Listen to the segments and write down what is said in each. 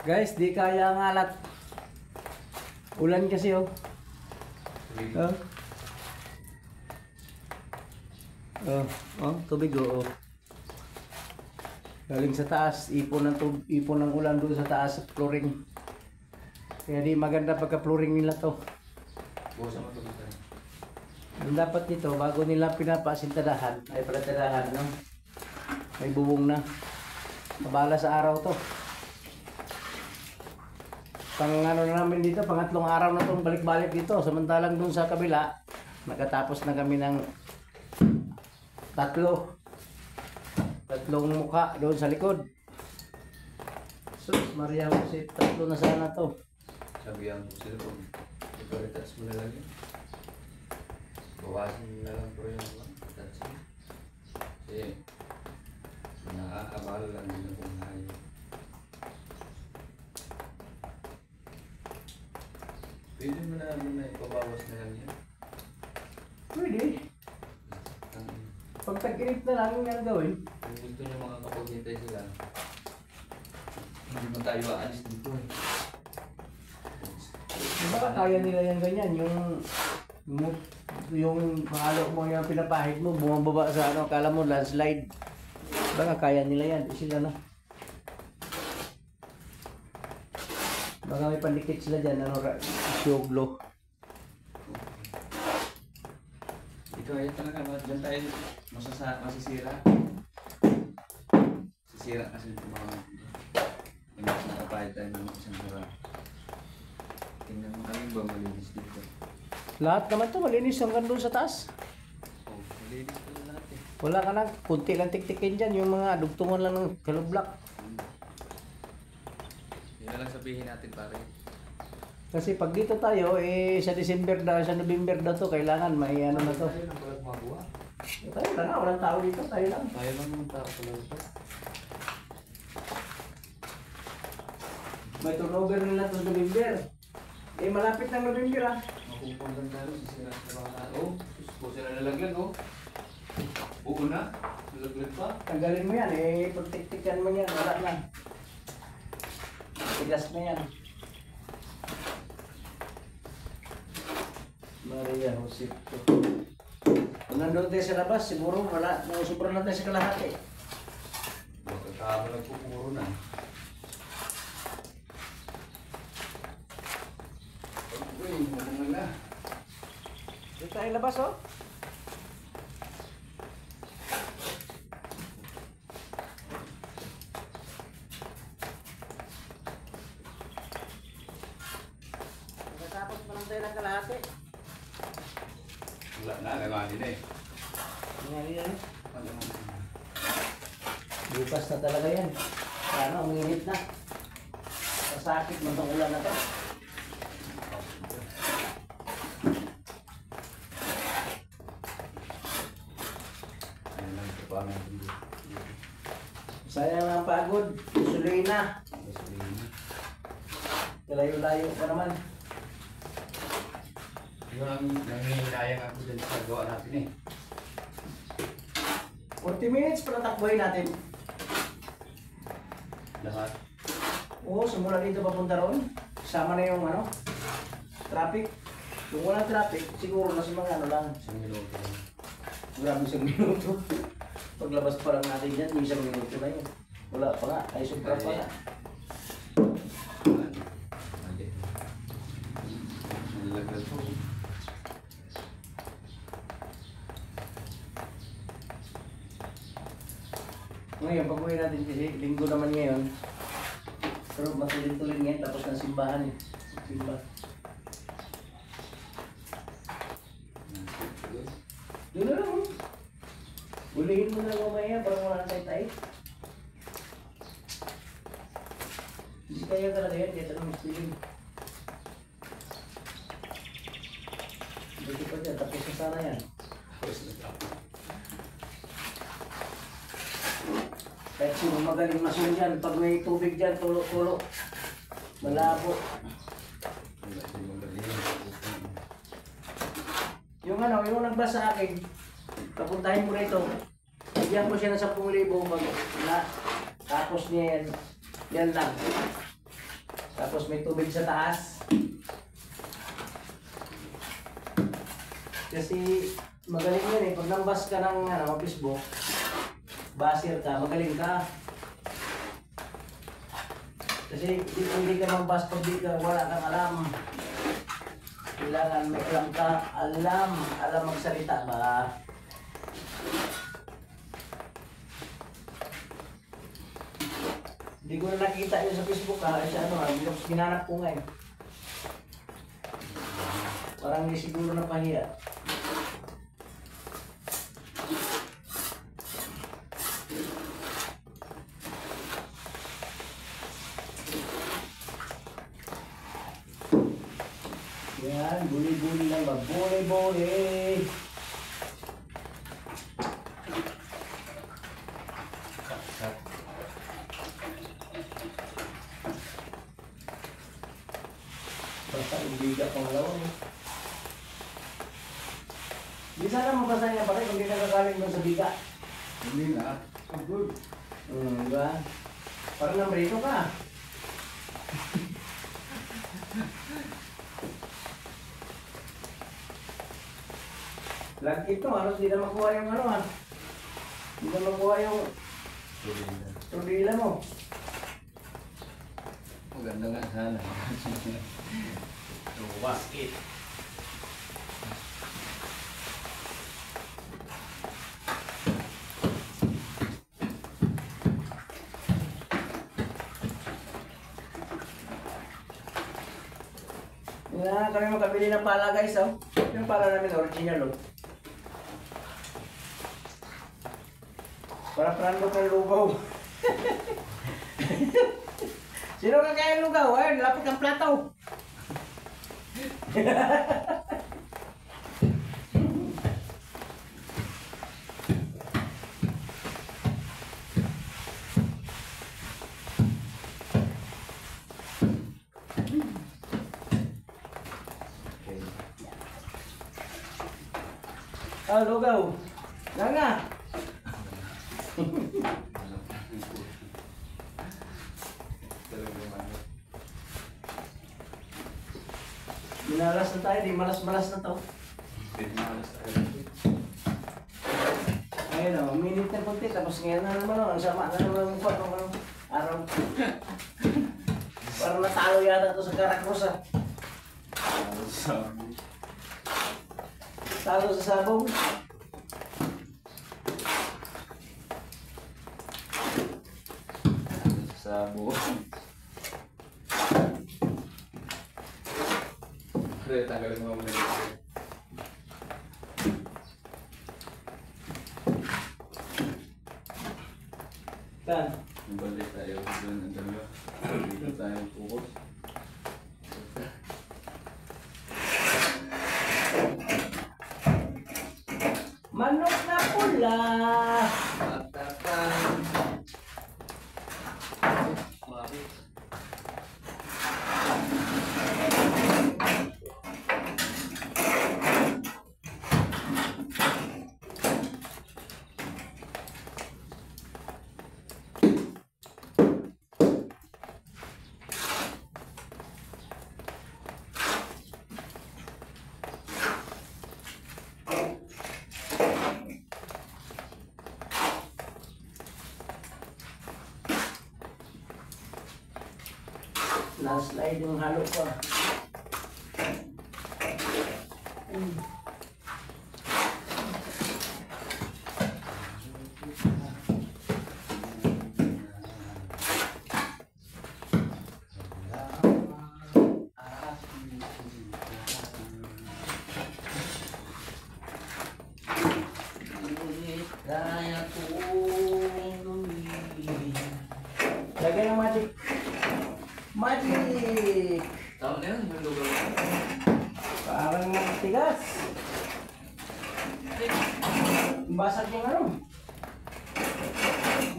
Guys, di kaya ang alat. Ulan kasi oh. Oh. Tubig oh. Galing sa taas, ipon ng ulan doon sa taas sa flooring. Kaya di maganda pagka flooring nila to. Bukas mo tubig tayo. Ang dapat nito, bago nila pinapasintadahan, ay palatadahan, no? May bubong na. Kabala sa araw to. Pang ano na namin dito, pangatlong araw na itong balik-balik dito. Samantalang dun sa kabila, nakatapos na kami ng tatlong mukha doon sa likod. Sus, Maria Jose, tatlo na sana to. Sabihan ko sila kung ipalitas mo na lang yun. Bawasan mo na lang po yung touch mo. Kasi nakakabalo lang din kung hayop. Pwede mo na naman na ipabawas na lang yan. Pwede. Pag tag-init na lang yung gawin. Kung gusto nyo makakapaghintay sila, hindi mo tayo aalis dito eh. Baka kaya nila yung ganyan, yung pangalo mo yung pinapahid mo, bumababa sa ano, akala mo landslide. Baka kaya nila yan, sila na. Baka may pandikit sila dyan, ano, syoglo. Ito ay talaga, dyan tayo masisira. Sisira kasi ito mga nakapahid tayo ng isang sira. Tingnan mo kami ba malinis dito? Lahat naman to malinis hanggang doon sa taas. Oh, malinis ko na lahat eh. Wala ka na, kunti lang tiktikin dyan, yung mga dugtungan lang ng kalublock. Yun na lang sabihin natin pare. Kasi pag dito tayo, sa December daw, sa November daw to, kailangan may ano na to. Tayo lang pala gumagawa. Tayo lang na, walang tao dito, tayo lang. Tayo lang naman tao pala ito. May turnover nila to November. Malapit ng November ah. Mapupuntan tayo, sisira sa mga tao. Gusto sila nalaglag oh. Oo na, nalaglag pa. Tanggalin mo yan, pagtiktikan mo yan, wala na. Tigas na yan. Maria Jose. Kung nandun tayo sa labas, siguro wala, sobrang na tayo sa kalahati. Magkakama lang po puro na. Uy, mga na. Dito tayo labas oh. Pagkatapos pa lang tayo ng kalahati. Wala na, nagawin din eh. Nangyari yan eh. Ano mo? Bukas na talaga yan. Ano, uminit na. Sasakit mo itong ulan na to. Ano lang ito pa natin dito. Sayang ang pagod. Suloy na. Layo-layo pa naman. Yun ang nangyayang ako dyan sa gawa natin eh. 40 minutes para takboy natin. Lahat. Oo, simula dito papunta roon. Sama na yung ano, traffic. Kung walang traffic, siguro na sa mga ano lang. Isang minuto lang. Grabe isang minuto. Paglabas pa lang natin dyan, isang minuto na yun. Wala pa nga, ay sobra pa nga. Mali. Nalaglag po. Ngayon, pag-uwi natin kasi linggo naman ngayon. Pero matulin-tulin ngayon, tapos ng simbahan eh. Simba. Doon na lang oh. Ulihin mo na lang mamaya para wala na tayo. Hindi kaya talaga yan, kaya talagang feeling. Hindi pa dyan, tapos na sana yan. Kahit sino magaling masun dyan, pag may tubig dyan, tulo-tulo. Malabo. Yung ano, yung nagbasa sa akin, papuntahin mo rito. Bigyan ko siya ng 10,000 pag na tapos niya yan. Yan lang. Tapos may tubig sa taas. Kasi magaling yun eh. Pag nambas ka ng Facebook, basir ka, magaling ka. Kasi hindi ka mambas pag di ka, wala kang alam. Kailangan may alam ka, alam magsalita ba? Hindi ko na nakita yun sa Facebook ha, kasi ginanap ko nga eh. Parang hindi siguro na pahiya. Yan, buli-buli lang ba? Buli-buli! Basta ibiga pang lawan eh. Di sana mabasa niya pare kung di nakakaling mo sa biga. Hindi na. Ang good. Diba? Parang namrito ka. Lagi ito, halos di na makuha yung Di na makuha yung turdila mo. Maganda nga sana. Basket. Yan, kami makabili ng pala guys, oh. Yung pala namin original, oh. Para prando ng lugaw. Sino ka kaya lugaw? Ayun, lapit ang plato. Ah, lugaw. Nga. Minalas na tayo, di malas-malas na to. Ayun o, minute na punti, tapos ngayon na naman o, ang sama na naman ang mukha ng araw. Parang natalo yata to sa Caracross ah. Talo sa sabong. Sabo. Pre, tanggalin mo muna yun. Kan? Nabalik tayo doon ang dalawa. Dito tayo focus. Manok na pula. Matakan. Mabit. Na-slide yung halo ko. Lagyan ng magic. Magic! Tama na yun, yung lugaw. Parang matigas. Basag yung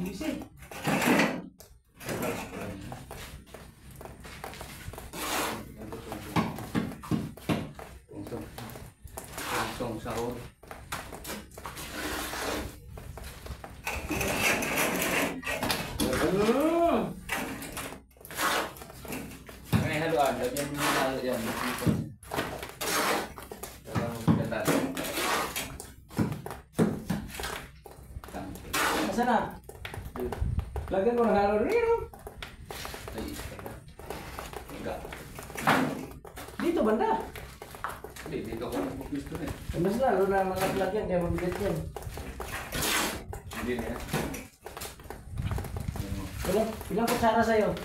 Bisig. Tungsong sahur. yan, masipon. Kailangan mo ganda. Tangke. Nasaan na? Lagyan ko ng halo rin. Ay, isa na. Higa. Dito banda. Hindi, dito ko gusto na eh. Mas lalo na mga lagyan kaya mabigat yan. Hindi na yan. Ilang kutsara sa'yo?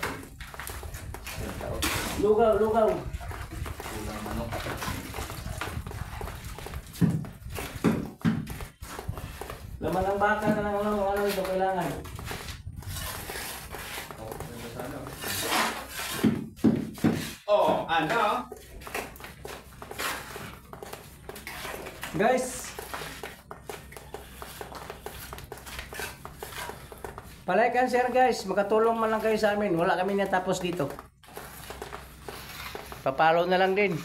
Isang tao. Lugaw, lugaw. Kulang manok. Laman ng baka na lang ano ito kailangan. Oh, ganda sana. Oh, ano? Guys, palike and share guys, makatulong man lang kayo sa amin. Wala kami natapos dito. Papalo na lang din.